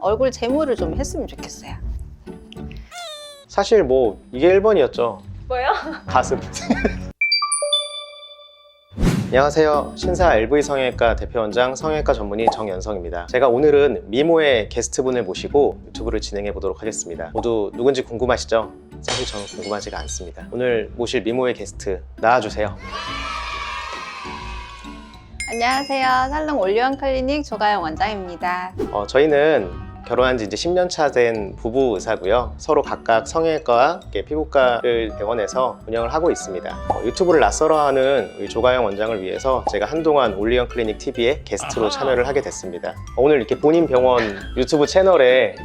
얼굴 제모를 좀 했으면 좋겠어요. 사실 뭐 이게 1번이었죠. 뭐요? 가슴. 안녕하세요. 신사 LV 성형외과 대표원장 성형외과 전문의 정연성입니다. 제가 오늘은 미모의 게스트분을 모시고 유튜브를 진행해 보도록 하겠습니다. 모두 누군지 궁금하시죠? 사실 저는 궁금하지가 않습니다. 오늘 모실 미모의 게스트 나와주세요. 안녕하세요. 살롱 올리원 클리닉 조가영 원장입니다. 저희는 결혼한 지 이제 10년 차 된 부부 의사고요. 서로 각각 성형외과와 피부과를 병원에서 운영을 하고 있습니다. 유튜브를 낯설어 하는 우리 조가영 원장을 위해서 제가 한동안 올리원 클리닉 TV에 게스트로 참여를 하게 됐습니다. 오늘 이렇게 본인 병원 유튜브 채널에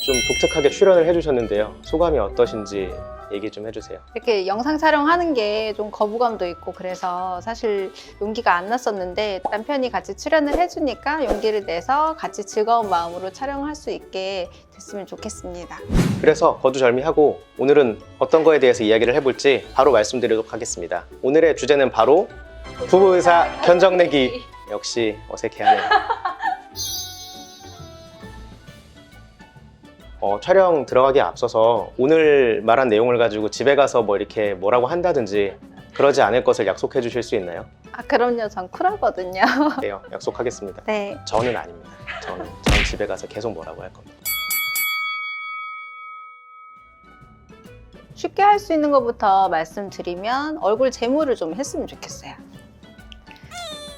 좀 독특하게 출연을 해주셨는데요. 소감이 어떠신지 얘기 좀 해주세요. 이렇게 영상 촬영하는 게 좀 거부감도 있고 그래서 사실 용기가 안 났었는데 남편이 같이 출연을 해주니까 용기를 내서 같이 즐거운 마음으로 촬영할 수 있게 됐으면 좋겠습니다. 그래서 거두절미하고 오늘은 어떤 거에 대해서 이야기를 해볼지 바로 말씀드리도록 하겠습니다. 오늘의 주제는 바로 부부의사 견적내기. 역시 어색해하네요. 촬영 들어가기에 앞서서 오늘 말한 내용을 가지고 집에 가서 뭐 이렇게 뭐라고 한다든지 그러지 않을 것을 약속해 주실 수 있나요? 아 그럼요. 전 쿨하거든요. 네요. 약속하겠습니다. 네. 저는 아닙니다. 저는 집에 가서 계속 뭐라고 할 겁니다. 쉽게 할 수 있는 것부터 말씀드리면 얼굴 제모를 좀 했으면 좋겠어요.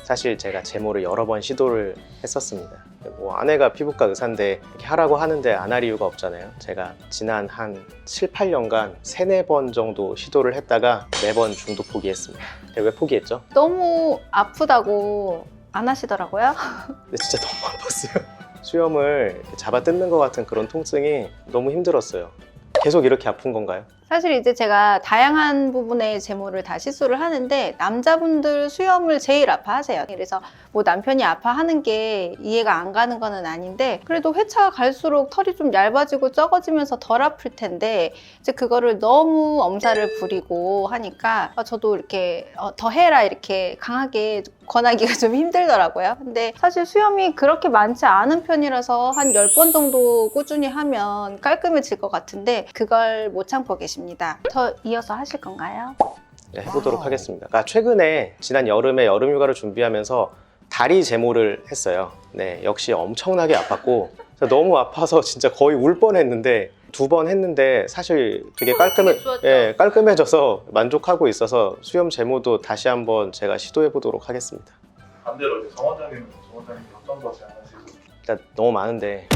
사실 제가 제모를 여러 번 시도를 했었습니다. 뭐 아내가 피부과 의사인데 이렇게 하라고 하는데 안 할 이유가 없잖아요. 제가 지난 한 7, 8년간 3, 4번 정도 시도를 했다가 매번 중도 포기했습니다. 왜 포기했죠? 너무 아프다고 안 하시더라고요. 근데 진짜 너무 아팠어요. 수염을 이렇게 잡아 뜯는 것 같은 그런 통증이 너무 힘들었어요. 계속 이렇게 아픈 건가요? 사실 이제 제가 다양한 부분의 제모를 다 시술을 하는데 남자분들 수염을 제일 아파하세요. 그래서 뭐 남편이 아파하는 게 이해가 안 가는 거는 아닌데 그래도 회차가 갈수록 털이 좀 얇아지고 적어지면서 덜 아플 텐데 이제 그거를 너무 엄살을 부리고 하니까 저도 이렇게 더 해라 이렇게 강하게 권하기가 좀 힘들더라고요. 근데 사실 수염이 그렇게 많지 않은 편이라서 한 10번 정도 꾸준히 하면 깔끔해질 것 같은데 그걸 못 참고 계십니다. 더 이어서 하실 건가요? 네, 해보도록 하겠습니다. 그러니까 최근에 지난 여름에 여름휴가를 준비하면서 다리 제모를 했어요. 네, 역시 엄청나게 아팠고 너무 아파서 진짜 거의 울 뻔했는데 2번 했는데 사실 되게 깔끔해져서 만족하고 있어서 수염 제모도 다시 한번 제가 시도해 보도록 하겠습니다. 반대로 이제 정 원장님은 어떤 거 제안하시고? 일단 너무 많은데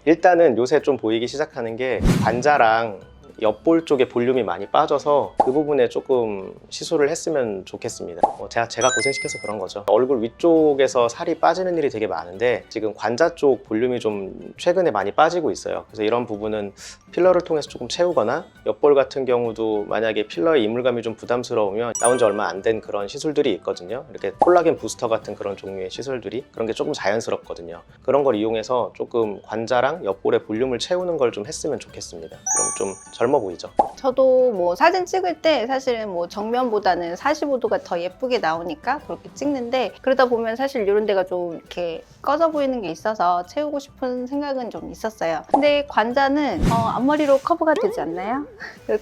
일단은 요새 좀 보이기 시작하는 게 관자랑 옆볼 쪽에 볼륨이 많이 빠져서 그 부분에 조금 시술을 했으면 좋겠습니다. 제가 고생시켜서 그런 거죠. 얼굴 위쪽에서 살이 빠지는 일이 되게 많은데 지금 관자 쪽 볼륨이 좀 최근에 많이 빠지고 있어요. 그래서 이런 부분은 필러를 통해서 조금 채우거나 옆볼 같은 경우도 만약에 필러의 이물감이 좀 부담스러우면 나온 지 얼마 안 된 그런 시술들이 있거든요. 이렇게 콜라겐 부스터 같은 그런 종류의 시술들이 그런 게 조금 자연스럽거든요. 그런 걸 이용해서 조금 관자랑 옆볼의 볼륨을 채우는 걸 좀 했으면 좋겠습니다. 그럼 좀 젊어 보이죠? 저도 뭐 사진 찍을 때 사실은 뭐 정면보다는 45도가 더 예쁘게 나오니까 그렇게 찍는데 그러다 보면 사실 이런 데가 좀 이렇게 꺼져 보이는 게 있어서 채우고 싶은 생각은 좀 있었어요. 근데 관자는 앞머리로 커버가 되지 않나요?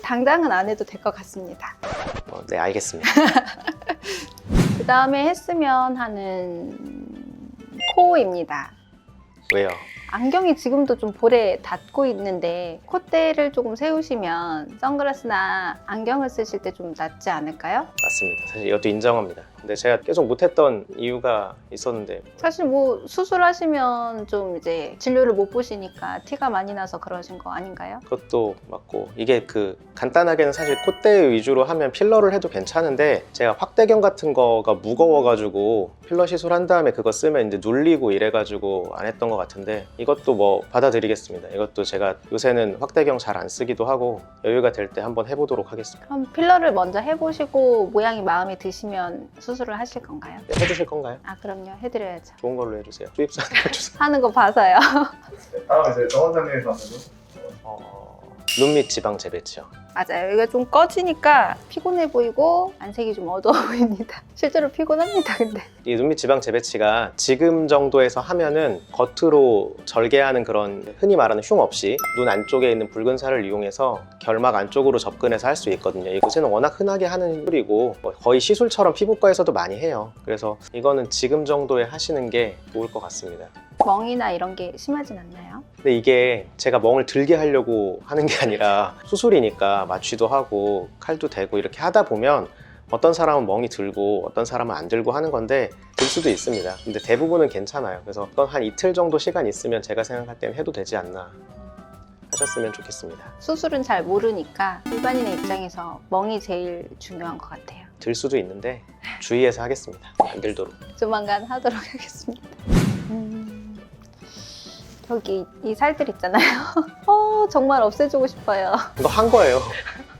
당장은 안 해도 될 것 같습니다. 네, 알겠습니다. 그 다음에 했으면 하는 코입니다. 왜요? 안경이 지금도 좀 볼에 닿고 있는데 콧대를 조금 세우시면 선글라스나 안경을 쓰실 때 좀 낫지 않을까요? 맞습니다. 사실 이것도 인정합니다. 근데 제가 계속 못했던 이유가 있었는데 사실 뭐 수술하시면 좀 이제 진료를 못 보시니까 티가 많이 나서 그러신 거 아닌가요? 그것도 맞고 이게 간단하게는 사실 콧대 위주로 하면 필러를 해도 괜찮은데 제가 확대경 같은 거가 무거워가지고 필러 시술한 다음에 그거 쓰면 이제 눌리고 이래가지고 안 했던 것 같은데 이것도 뭐 받아들이겠습니다. 이것도 제가 요새는 확대경 잘 안 쓰기도 하고 여유가 될 때 한번 해보도록 하겠습니다. 그럼 필러를 먼저 해보시고 모양이 마음에 드시면 수술을 하실 건가요? 네, 해주실 건가요? 아 그럼요. 해드려야죠. 좋은 걸로 해주세요. 수입산 해주세요. 하는 거 봐서요. 다음 이제 정 원장님의 반응은? 눈 밑 지방 재배치요. 맞아요. 이게 좀 꺼지니까 피곤해 보이고 안색이 좀 어두워 보입니다. 실제로 피곤합니다, 근데. 이 눈밑 지방 재배치가 지금 정도에서 하면은 겉으로 절개하는 그런 흔히 말하는 흉 없이 눈 안쪽에 있는 붉은 살을 이용해서 결막 안쪽으로 접근해서 할 수 있거든요. 요새는 워낙 흔하게 하는 툴이고 거의 시술처럼 피부과에서도 많이 해요. 그래서 이거는 지금 정도에 하시는 게 좋을 것 같습니다. 멍이나 이런 게 심하진 않나요? 근데 이게 제가 멍을 들게 하려고 하는 게 아니라 수술이니까 마취도 하고 칼도 대고 이렇게 하다 보면 어떤 사람은 멍이 들고 어떤 사람은 안 들고 하는 건데 들 수도 있습니다. 근데 대부분은 괜찮아요. 그래서 그건 한 이틀 정도 시간 있으면 제가 생각할 때는 해도 되지 않나 하셨으면 좋겠습니다. 수술은 잘 모르니까 일반인의 입장에서 멍이 제일 중요한 것 같아요. 들 수도 있는데 주의해서 하겠습니다. 안 들도록. 조만간 하도록 하겠습니다. 여기 이 살들 있잖아요. 정말 없애주고 싶어요. 이거 한 거예요.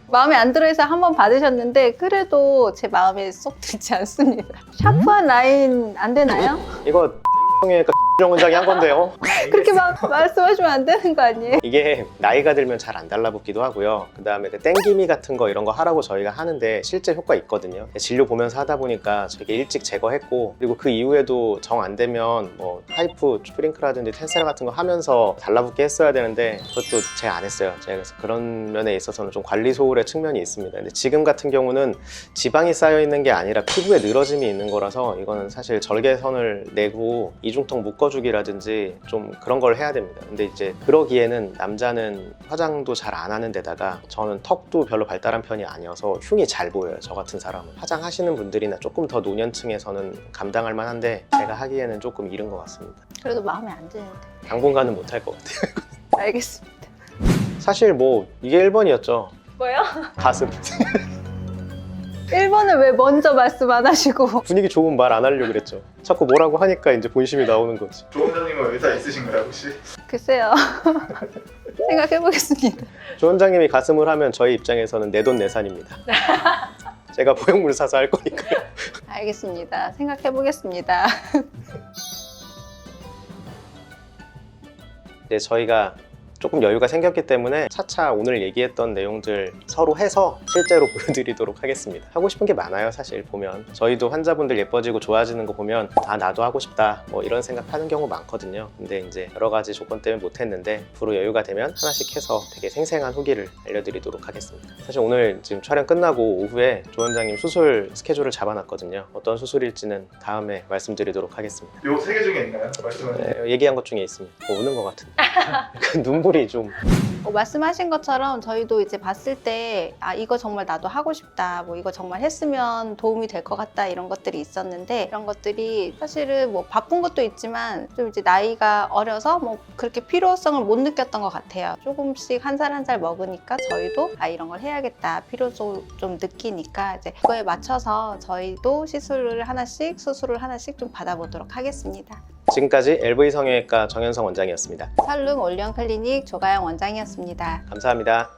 마음에 안 들어해서 한번 받으셨는데 그래도 제 마음에 쏙 들지 않습니다. 샤프한 라인 안 되나요? 이거 X형이니까 X형 원장이 한 건데요. 그렇게 막 말씀하시면 안 되는 거 아니에요? 이게 나이가 들면 잘 안 달라붙기도 하고요. 그 다음에 그 땡기미 같은 거 이런 거 하라고 저희가 하는데 실제 효과 있거든요. 진료 보면서 하다 보니까 되게 일찍 제거했고, 그리고 그 이후에도 정 안 되면 뭐 하이프, 스프링크라든지 텐셀 같은 거 하면서 달라붙게 했어야 되는데 그것도 제가 안 했어요. 제가 그래서 그런 면에 있어서는 좀 관리 소홀의 측면이 있습니다. 근데 지금 같은 경우는 지방이 쌓여 있는 게 아니라 피부에 늘어짐이 있는 거라서 이거는 사실 절개선을 내고 이중턱 묶어주기라든지 좀 그런 걸 해야 됩니다. 근데 이제 그러기에는 남자는 화장도 잘 안 하는 데다가 저는 턱도 별로 발달한 편이 아니어서 흉이 잘 보여요. 저 같은 사람은. 화장하시는 분들이나 조금 더 노년층에서는 감당할 만한데 제가 하기에는 조금 이른 것 같습니다. 그래도 마음에 안 드는데. 당분간은 못할 것 같아요. 알겠습니다. 사실 뭐 이게 1번이었죠. 뭐요? 가슴. 1번을 왜 먼저 말씀 안 하시고. 분위기 좋으면 말 안 하려고 그랬죠. 자꾸 뭐라고 하니까 이제 본심이 나오는 거지. 조 원장님은 의사 있으신가요 혹시? 글쎄요. 생각해보겠습니다. 조 원장님이 가슴을 하면 저희 입장에서는 내돈내산입니다. 제가 보형물 사서 할 거니까요. 알겠습니다. 생각해보겠습니다. 이제 저희가 조금 여유가 생겼기 때문에 차차 오늘 얘기했던 내용들 서로 해서 실제로 보여드리도록 하겠습니다. 하고 싶은 게 많아요. 사실 보면 저희도 환자분들 예뻐지고 좋아지는 거 보면 다 나도 하고 싶다 뭐 이런 생각하는 경우 많거든요. 근데 이제 여러 가지 조건 때문에 못했는데 앞으로 여유가 되면 하나씩 해서 되게 생생한 후기를 알려드리도록 하겠습니다. 사실 오늘 지금 촬영 끝나고 오후에 조 원장님 수술 스케줄을 잡아놨거든요. 어떤 수술일지는 다음에 말씀드리도록 하겠습니다. 요 세 개 중에 있나요? 말씀하신 네, 얘기한 것 중에 있습니다. 우는 것 같은데 눈물이 좀. 말씀하신 것처럼 저희도 이제 봤을 때 이거 정말 나도 하고 싶다, 뭐 이거 정말 했으면 도움이 될 것 같다 이런 것들이 있었는데 이런 것들이 사실은 뭐 바쁜 것도 있지만 좀 이제 나이가 어려서 뭐 그렇게 필요성을 못 느꼈던 것 같아요. 조금씩 한 살 한 살 먹으니까 저희도 이런 걸 해야겠다 필요성 좀 느끼니까 이제 그거에 맞춰서 저희도 시술을 하나씩 수술을 하나씩 좀 받아보도록 하겠습니다. 지금까지 LV 성형외과 정현성 원장이었습니다. 살룸 올리언 클리닉 조가영 원장이었습니다. 감사합니다.